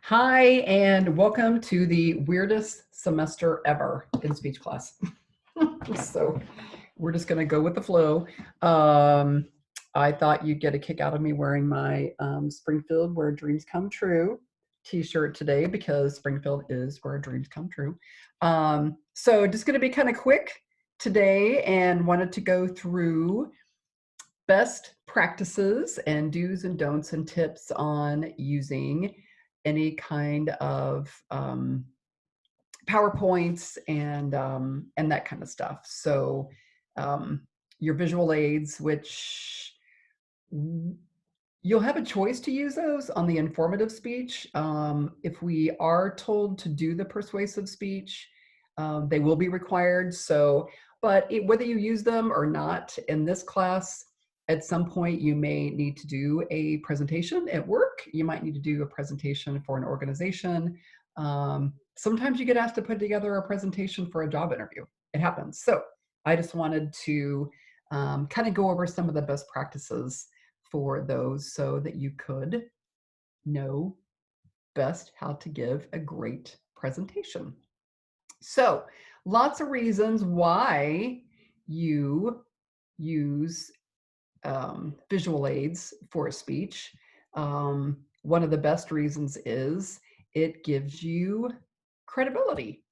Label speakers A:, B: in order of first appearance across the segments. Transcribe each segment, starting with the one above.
A: Hi, and welcome to the weirdest semester ever in speech class. So we're just going to go with the flow. I thought you'd get a kick out of me wearing my Springfield Where Dreams Come True t-shirt today because Springfield is where dreams come true. So just going to be kind of quick today and wanted to go through best practices and do's and don'ts and tips on using any kind of PowerPoints and that kind of stuff. So your visual aids, which you'll have a choice to use those on the informative speech. If we are told to do the persuasive speech, they will be required. So, but whether you use them or not in this class, at some point you may need to do a presentation at work. You might need to do a presentation for an organization. Sometimes you get asked to put together a presentation for a job interview. It happens. So I just wanted to kind of go over some of the best practices for those so that you could know best how to give a great presentation. So lots of reasons why you use visual aids for a speech. One of the best reasons is it gives you credibility.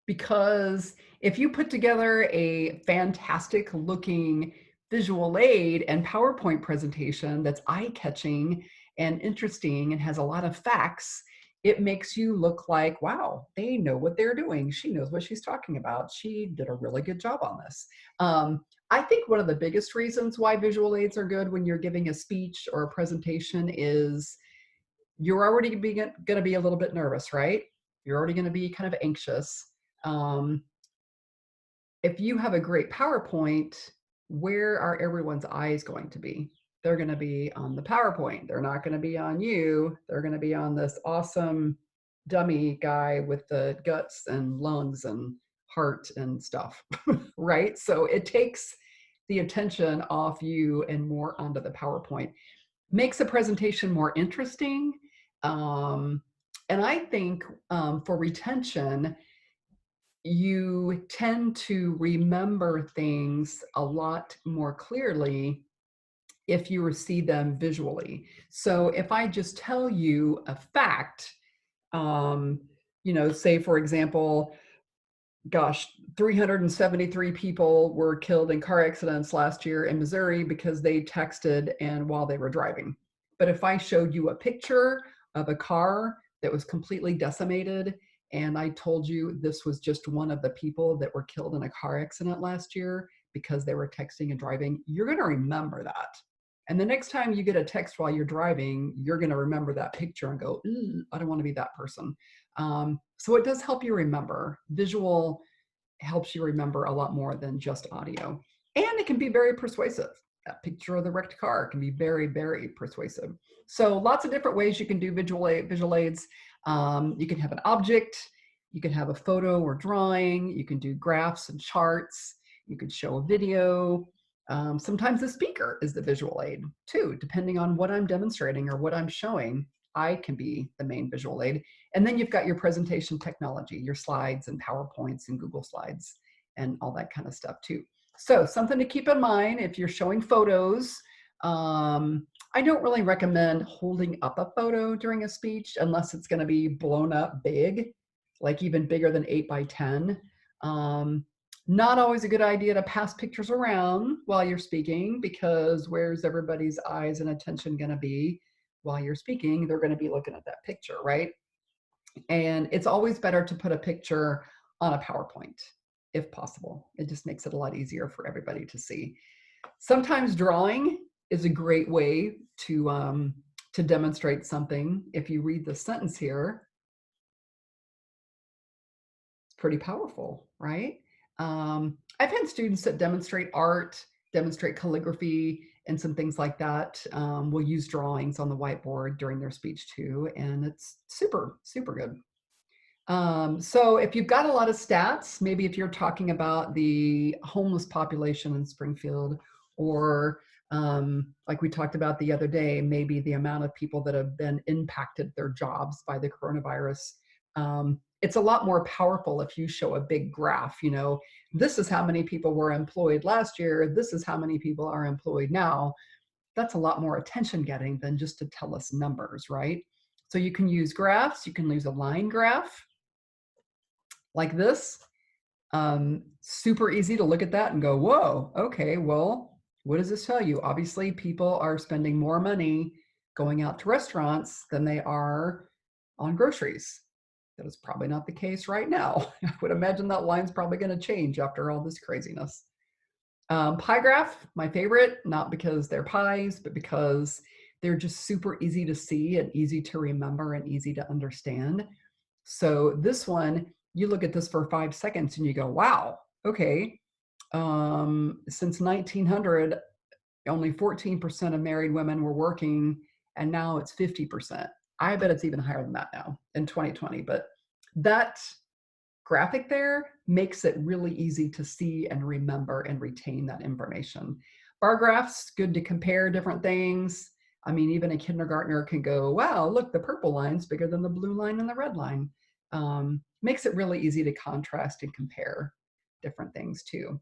A: Because if you put together a fantastic looking visual aid and PowerPoint presentation that's eye-catching and interesting and has a lot of facts, it makes you look like, wow, they know what they're doing. She knows what she's talking about. She did a really good job on this. I think one of the biggest reasons why visual aids are good when you're giving a speech or a presentation is you're already going to be a little bit nervous, right? You're already going to be kind of anxious. If you have a great PowerPoint, where are everyone's eyes going to be? They're going to be on the PowerPoint. They're not going to be on you. They're going to be on this awesome dummy guy with the guts and lungs and heart and stuff, right? So it takes the attention off you and more onto the PowerPoint. Makes the presentation more interesting. And I think for retention, you tend to remember things a lot more clearly if you see them visually. So if I just tell you a fact, say for example, gosh, 373 people were killed in car accidents last year in Missouri because they texted and while they were driving. But if I showed you a picture of a car that was completely decimated and I told you this was just one of the people that were killed in a car accident last year because they were texting and driving, you're going to remember that. And the next time you get a text while you're driving, you're going to remember that picture and go, I don't want to be that person. So it does help you remember. Visual helps you remember a lot more than just audio. And it can be very persuasive. That picture of the wrecked car can be very, very persuasive. So lots of different ways you can do visual aids. You can have an object, you can have a photo or drawing, you can do graphs and charts, you can show a video. Sometimes the speaker is the visual aid too, depending on what I'm demonstrating or what I'm showing. I can be the main visual aid. And then you've got your presentation technology, your slides and PowerPoints and Google Slides and all that kind of stuff too. So something to keep in mind if you're showing photos. I don't really recommend holding up a photo during a speech unless it's going to be blown up big, like even bigger than 8 by 10. Not always a good idea to pass pictures around while you're speaking because where's everybody's eyes and attention going to be while you're speaking? They're going to be looking at that picture, right? And it's always better to put a picture on a PowerPoint if possible. It just makes it a lot easier for everybody to see. Sometimes drawing is a great way to demonstrate something. If you read the sentence here, it's pretty powerful, right? I've had students that demonstrate art, demonstrate calligraphy, and some things like that. Will use drawings on the whiteboard during their speech too, and it's super, super good. So if you've got a lot of stats, maybe if you're talking about the homeless population in Springfield or Like we talked about the other day, maybe the amount of people that have been impacted their jobs by the coronavirus. It's a lot more powerful if you show a big graph, you know, this is how many people were employed last year, this is how many people are employed now. That's a lot more attention getting than just to tell us numbers, right? So you can use graphs, you can use a line graph like this. Super easy to look at that and go, whoa, okay, well, what does this tell you? Obviously, people are spending more money going out to restaurants than they are on groceries. That is probably not the case right now. I would imagine that line's probably going to change after all this craziness. Pie graph, my favorite, not because they're pies, but because they're just super easy to see and easy to remember and easy to understand. So this one, you look at this for 5 seconds and you go, wow, okay. Since 1900, only 14% of married women were working, and now it's 50%. I bet it's even higher than that now in 2020. But that graphic there makes it really easy to see and remember and retain that information. Bar graphs, good to compare different things. I mean, even a kindergartner can go, wow, look, the purple line's bigger than the blue line and the red line. Makes it really easy to contrast and compare different things too.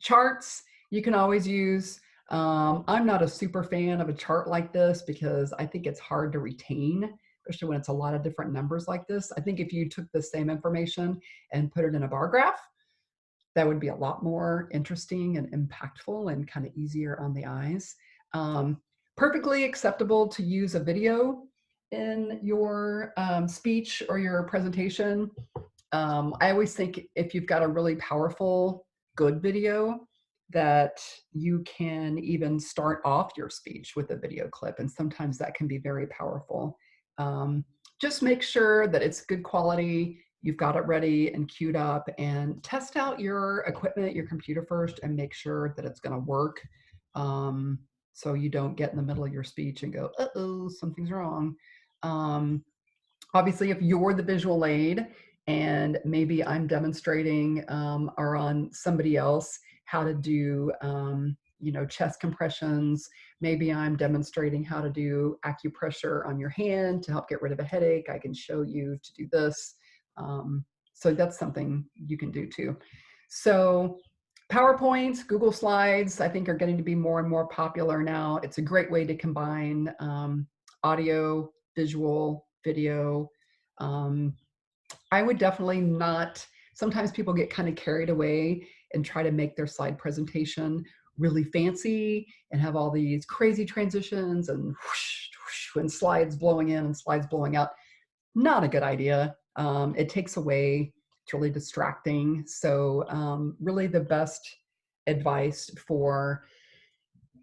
A: Charts, you can always use. I'm not a super fan of a chart like this because I think it's hard to retain, especially when it's a lot of different numbers like this. I think if you took the same information and put it in a bar graph, that would be a lot more interesting and impactful and kind of easier on the eyes. Perfectly acceptable to use a video in your speech or your presentation. I always think if you've got a really powerful, good video, that you can even start off your speech with a video clip, and sometimes that can be very powerful. Just make sure that it's good quality, you've got it ready and queued up, and test out your equipment, your computer first, and make sure that it's going to work. So you don't get in the middle of your speech and go, uh-oh, something's wrong. Obviously, if you're the visual aid and maybe I'm demonstrating or on somebody else how to do, you know, chest compressions, maybe I'm demonstrating how to do acupressure on your hand to help get rid of a headache, I can show you to do this. So that's something you can do too. So PowerPoint, Google Slides, I think are getting to be more and more popular now. It's a great way to combine audio, visual, video. I would definitely not, sometimes people get kind of carried away and try to make their slide presentation really fancy and have all these crazy transitions and whoosh, whoosh, and slides blowing in and slides blowing out. Not a good idea. It takes away, it's really distracting. So really the best advice for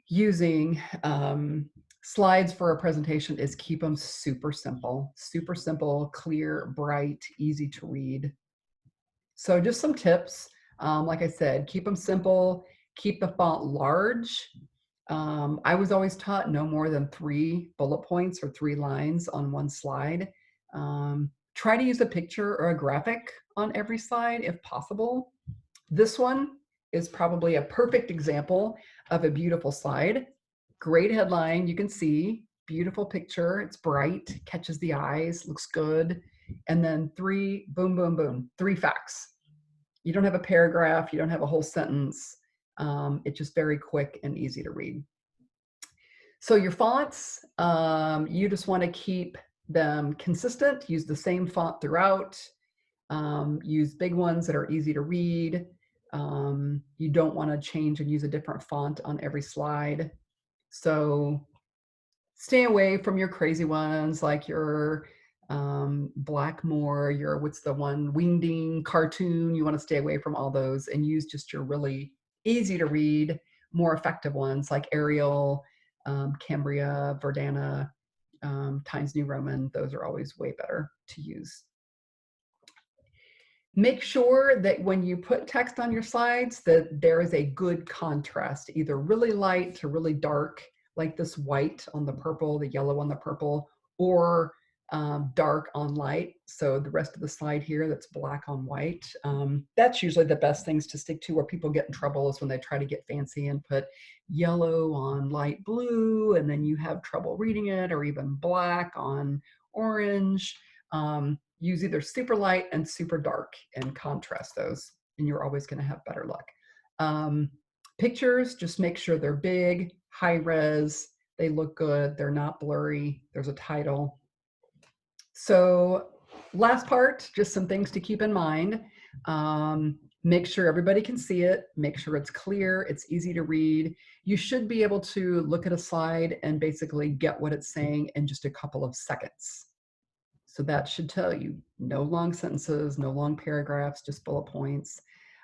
A: using slides for a presentation is keep them super simple, clear, bright, easy to read. So just some tips. Like I said, keep them simple, keep the font large. I was always taught no more than 3 bullet points or 3 lines on one slide. Try to use a picture or a graphic on every slide if possible. This one is probably a perfect example of a beautiful slide. Great headline, you can see, beautiful picture, it's bright, catches the eyes, looks good. And then 3, boom, boom, boom, 3 facts. You don't have a paragraph, you don't have a whole sentence. It's just very quick and easy to read. So your fonts, you just want to keep them consistent, use the same font throughout, use big ones that are easy to read. You don't want to change and use a different font on every slide. So stay away from your crazy ones like your Blackmore, your, what's the one, Wingding cartoon. You want to stay away from all those and use just your really easy to read, more effective ones like Arial, Cambria, Verdana, Times New Roman. Those are always way better to use. Make sure that when you put text on your slides that there is a good contrast, either really light to really dark, like this white on the purple, the yellow on the purple, or dark on light. So the rest of the slide here that's black on white, that's usually the best things to stick to. Where people get in trouble is when they try to get fancy and put yellow on light blue, and then you have trouble reading it, or even black on orange. Use either super light and super dark and contrast those, and you're always going to have better luck. Pictures, just make sure they're big, high res, they look good, they're not blurry, there's a title. So last part, just some things to keep in mind. Make sure everybody can see it, make sure it's clear, it's easy to read. You should be able to look at a slide and basically get what it's saying in just a couple of seconds. So that should tell you no long sentences, no long paragraphs, just bullet points.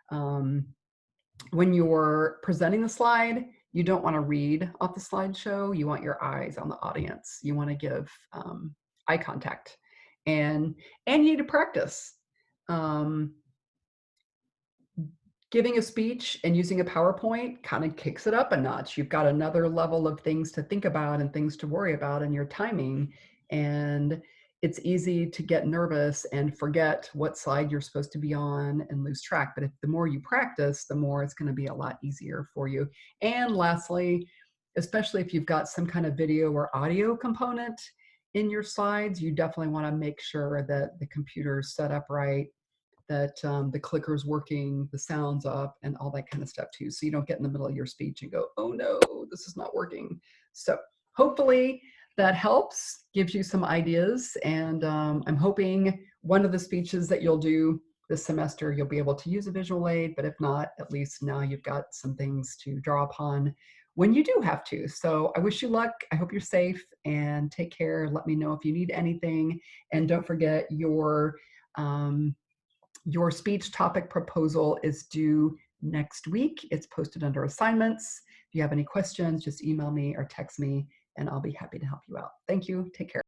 A: When you're presenting the slide, you don't want to read off the slideshow. You want your eyes on the audience. You want to give eye contact, and you need to practice. Giving a speech and using a PowerPoint kind of kicks it up a notch. You've got another level of things to think about and things to worry about in your timing. And it's easy to get nervous and forget what slide you're supposed to be on and lose track. But the more you practice, the more it's going to be a lot easier for you. And lastly, especially if you've got some kind of video or audio component in your slides, you definitely want to make sure that the computer's set up right, that the clicker's working, the sound's up, and all that kind of stuff too. So you don't get in the middle of your speech and go, oh no, this is not working. So hopefully that helps, gives you some ideas. And I'm hoping one of the speeches that you'll do this semester, you'll be able to use a visual aid, but if not, at least now you've got some things to draw upon when you do have to. So I wish you luck. I hope you're safe, and take care. Let me know if you need anything. And don't forget your speech topic proposal is due next week. It's posted under assignments. If you have any questions, just email me or text me, and I'll be happy to help you out. Thank you. Take care.